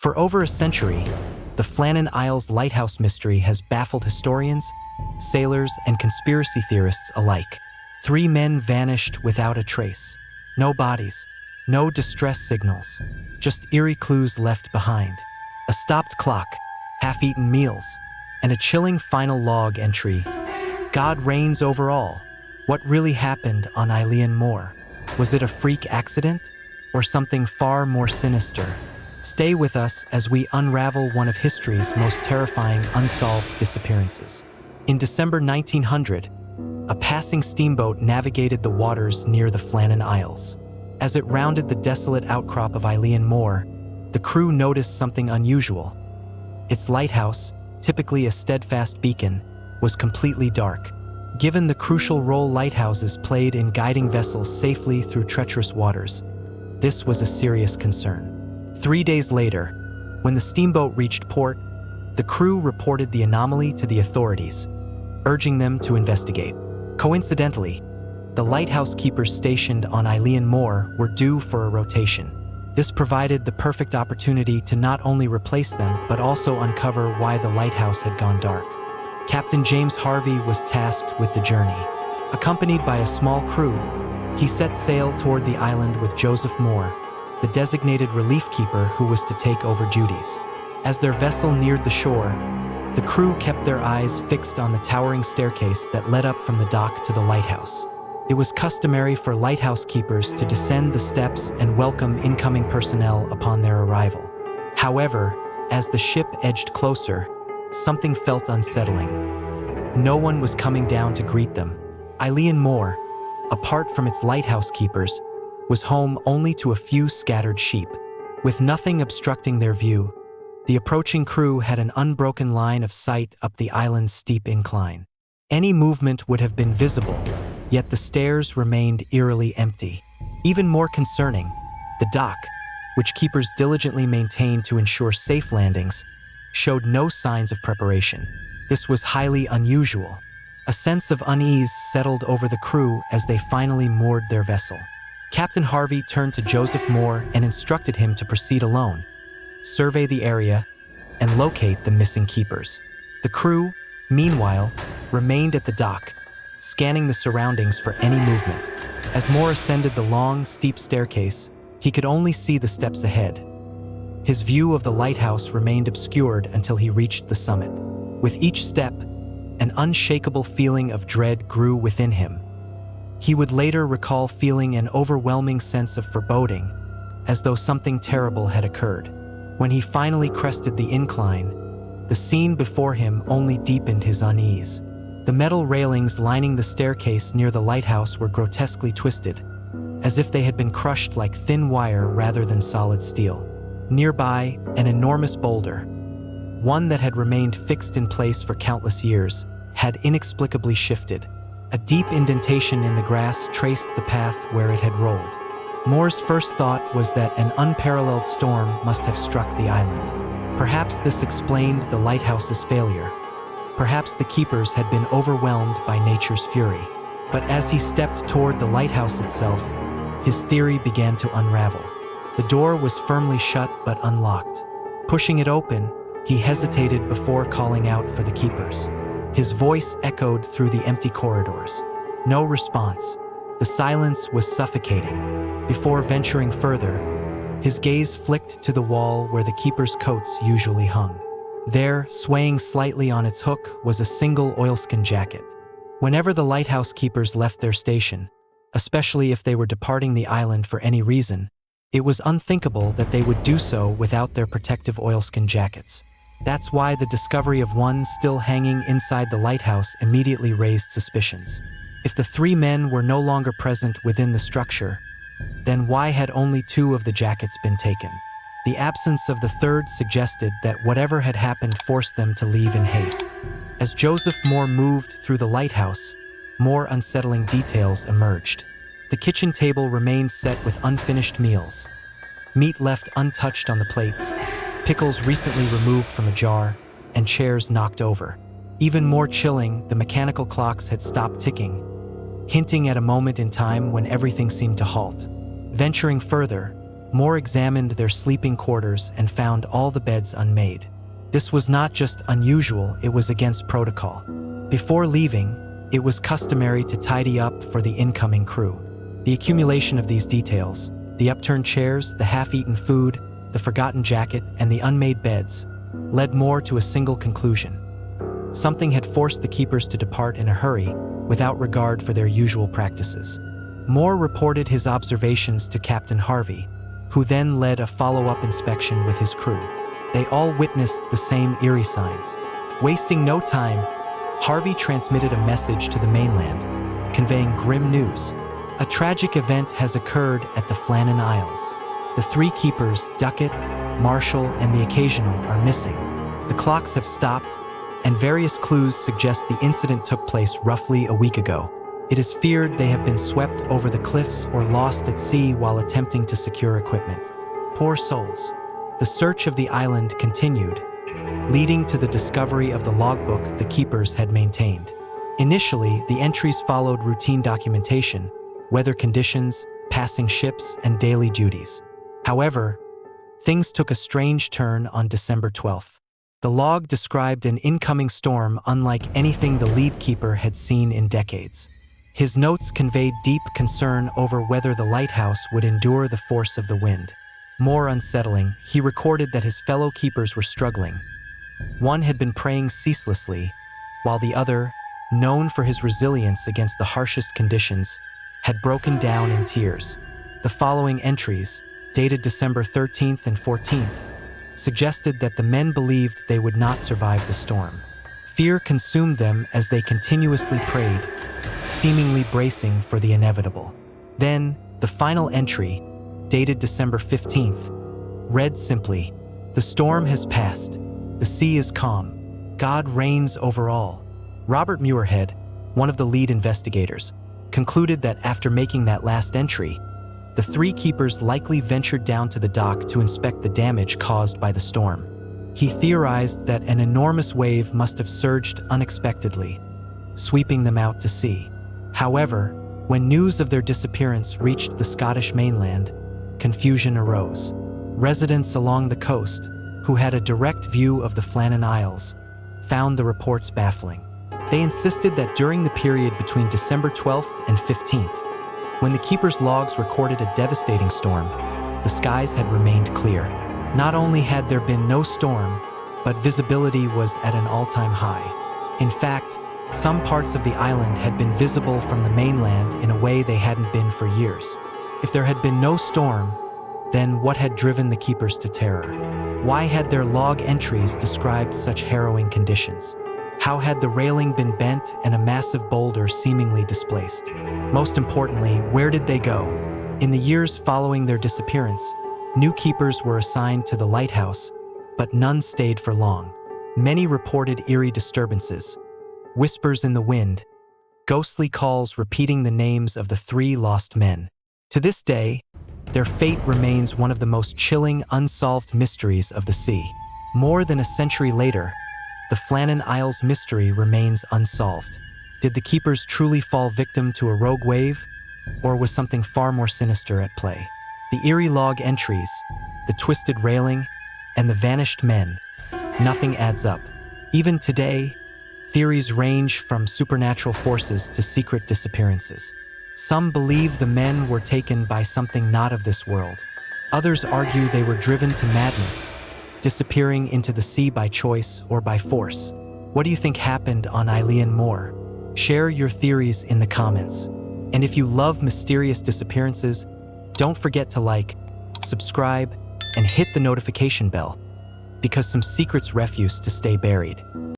For over a century, the Flannan Isles lighthouse mystery has baffled historians, sailors, and conspiracy theorists alike. 3 men vanished without a trace. No bodies, no distress signals, just eerie clues left behind. A stopped clock, half-eaten meals, and a chilling final log entry. God reigns over all. What really happened on Eilean Mor? Was it a freak accident, or something far more sinister? Stay with us as we unravel one of history's most terrifying unsolved disappearances. In December 1900, a passing steamboat navigated the waters near the Flannan Isles. As it rounded the desolate outcrop of Eilean Mor, the crew noticed something unusual. Its lighthouse, typically a steadfast beacon, was completely dark. Given the crucial role lighthouses played in guiding vessels safely through treacherous waters, this was a serious concern. 3 days later, when the steamboat reached port, the crew reported the anomaly to the authorities, urging them to investigate. Coincidentally, the lighthouse keepers stationed on Eilean Mor were due for a rotation. This provided the perfect opportunity to not only replace them, but also uncover why the lighthouse had gone dark. Captain James Harvey was tasked with the journey. Accompanied by a small crew, he set sail toward the island with Joseph Moore, the designated relief keeper who was to take over duties. As their vessel neared the shore, the crew kept their eyes fixed on the towering staircase that led up from the dock to the lighthouse. It was customary for lighthouse keepers to descend the steps and welcome incoming personnel upon their arrival. However, as the ship edged closer, something felt unsettling. No one was coming down to greet them. Eilean Mor, apart from its lighthouse keepers, was home only to a few scattered sheep. With nothing obstructing their view, the approaching crew had an unbroken line of sight up the island's steep incline. Any movement would have been visible, yet the stairs remained eerily empty. Even more concerning, the dock, which keepers diligently maintained to ensure safe landings, showed no signs of preparation. This was highly unusual. A sense of unease settled over the crew as they finally moored their vessel. Captain Harvey turned to Joseph Moore and instructed him to proceed alone, survey the area, and locate the missing keepers. The crew, meanwhile, remained at the dock, scanning the surroundings for any movement. As Moore ascended the long, steep staircase, he could only see the steps ahead. His view of the lighthouse remained obscured until he reached the summit. With each step, an unshakable feeling of dread grew within him. He would later recall feeling an overwhelming sense of foreboding, as though something terrible had occurred. When he finally crested the incline, the scene before him only deepened his unease. The metal railings lining the staircase near the lighthouse were grotesquely twisted, as if they had been crushed like thin wire rather than solid steel. Nearby, an enormous boulder, one that had remained fixed in place for countless years, had inexplicably shifted. A deep indentation in the grass traced the path where it had rolled. Moore's first thought was that an unparalleled storm must have struck the island. Perhaps this explained the lighthouse's failure. Perhaps the keepers had been overwhelmed by nature's fury. But as he stepped toward the lighthouse itself, his theory began to unravel. The door was firmly shut but unlocked. Pushing it open, he hesitated before calling out for the keepers. His voice echoed through the empty corridors. No response. The silence was suffocating. Before venturing further, his gaze flicked to the wall where the keepers' coats usually hung. There, swaying slightly on its hook, was a single oilskin jacket. Whenever the lighthouse keepers left their station, especially if they were departing the island for any reason, it was unthinkable that they would do so without their protective oilskin jackets. That's why the discovery of one still hanging inside the lighthouse immediately raised suspicions. If the 3 men were no longer present within the structure, then why had only 2 of the jackets been taken? The absence of the third suggested that whatever had happened forced them to leave in haste. As Joseph Moore moved through the lighthouse, more unsettling details emerged. The kitchen table remained set with unfinished meals, meat left untouched on the plates, pickles recently removed from a jar, and chairs knocked over. Even more chilling, the mechanical clocks had stopped ticking, hinting at a moment in time when everything seemed to halt. Venturing further, Moore examined their sleeping quarters and found all the beds unmade. This was not just unusual, it was against protocol. Before leaving, it was customary to tidy up for the incoming crew. The accumulation of these details, the upturned chairs, the half-eaten food, the forgotten jacket, and the unmade beds, led Moore to a single conclusion. Something had forced the keepers to depart in a hurry, without regard for their usual practices. Moore reported his observations to Captain Harvey, who then led a follow-up inspection with his crew. They all witnessed the same eerie signs. Wasting no time, Harvey transmitted a message to the mainland, conveying grim news. A tragic event has occurred at the Flannan Isles. The 3 keepers, Duckett, Marshall, and the Occasional, are missing. The clocks have stopped, and various clues suggest the incident took place roughly a week ago. It is feared they have been swept over the cliffs or lost at sea while attempting to secure equipment. Poor souls. The search of the island continued, leading to the discovery of the logbook the keepers had maintained. Initially, the entries followed routine documentation, weather conditions, passing ships, and daily duties. However, things took a strange turn on December 12th. The log described an incoming storm unlike anything the lead keeper had seen in decades. His notes conveyed deep concern over whether the lighthouse would endure the force of the wind. More unsettling, he recorded that his fellow keepers were struggling. One had been praying ceaselessly, while the other, known for his resilience against the harshest conditions, had broken down in tears. The following entries, dated December 13th and 14th, suggested that the men believed they would not survive the storm. Fear consumed them as they continuously prayed, seemingly bracing for the inevitable. Then, the final entry, dated December 15th, read simply, "The storm has passed. The sea is calm. God reigns over all." Robert Muirhead, one of the lead investigators, concluded that after making that last entry, the 3 keepers likely ventured down to the dock to inspect the damage caused by the storm. He theorized that an enormous wave must have surged unexpectedly, sweeping them out to sea. However, when news of their disappearance reached the Scottish mainland, confusion arose. Residents along the coast, who had a direct view of the Flannan Isles, found the reports baffling. They insisted that during the period between December 12th and 15th, when the keepers' logs recorded a devastating storm, the skies had remained clear. Not only had there been no storm, but visibility was at an all-time high. In fact, some parts of the island had been visible from the mainland in a way they hadn't been for years. If there had been no storm, then what had driven the keepers to terror? Why had their log entries described such harrowing conditions? How had the railing been bent and a massive boulder seemingly displaced? Most importantly, where did they go? In the years following their disappearance, new keepers were assigned to the lighthouse, but none stayed for long. Many reported eerie disturbances, whispers in the wind, ghostly calls repeating the names of the 3 lost men. To this day, their fate remains one of the most chilling, unsolved mysteries of the sea. More than a century later, the Flannan Isles mystery remains unsolved. Did the keepers truly fall victim to a rogue wave, or was something far more sinister at play? The eerie log entries, the twisted railing, and the vanished men, nothing adds up. Even today, theories range from supernatural forces to secret disappearances. Some believe the men were taken by something not of this world. Others argue they were driven to madness, disappearing into the sea by choice or by force. What do you think happened on Eilean Mor? Share your theories in the comments. And if you love mysterious disappearances, don't forget to like, subscribe, and hit the notification bell, because some secrets refuse to stay buried.